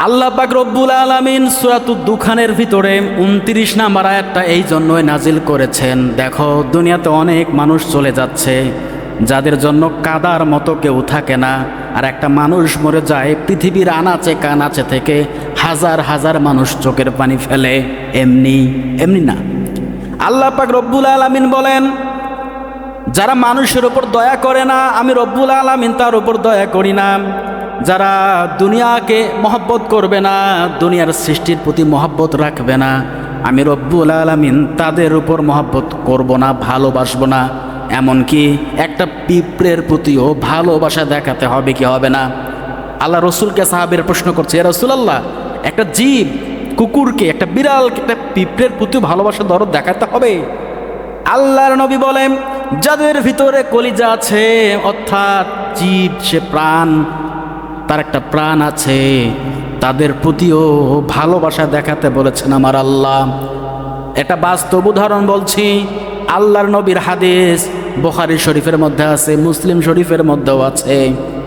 আল্লাহ পাক রব্বুল আলামিন সূরাতুদ দুখানের ভিতরে ২৯ নাম্বার আয়াতটা এই জন্যই নাজিল করেছেন। দেখো, দুনিয়াতে অনেক মানুষ চলে যাচ্ছে যাদের জন্য কাদার মতো কেউ থাকে না, আর একটা মানুষ মরে যায় পৃথিবীর আনাচে কানাচে থেকে হাজার হাজার মানুষ চোখের পানি ফেলে। এমনি এমনি না। আল্লাহ পাক রব্বুল আলামিন বলেন, যারা মানুষের উপর দয়া করে না, আমি রব্বুল আলামিন তার উপর দয়া করি না। যারা দুনিয়াকে মহব্বত করবে না, দুনিয়ার সৃষ্টির প্রতি মহব্বত রাখবে না, আমি রব্বুল আলামিন তাদের উপর মহব্বত করব না, ভালোবাসবো না। এমনকি একটা পিঁপড়ের প্রতিও ভালোবাসা দেখাতে হবে কি হবে না? আল্লাহ রসুলকে সাহাবীরা প্রশ্ন করছে, ইয়া রাসূলুল্লাহ, একটা জীব, কুকুরকে, একটা বিড়ালকে, একটা পিঁপড়ের প্রতিও ভালোবাসা দরদ দেখাতে হবে? আল্লাহর নবী বলেন, যাদের ভিতরে কলিজা আছে, অর্থাৎ জীব, সে প্রাণ, তার একটা প্রাণ আছে, তাদের প্রতিও ভালোবাসা দেখাতে বলেছেন আমার আল্লাহ। এটা বাস্তব উদাহরণ বলছি। আল্লাহর নবীর হাদিস বুখারী শরীফের মধ্যে আছে, মুসলিম শরীফের মধ্যেও আছে।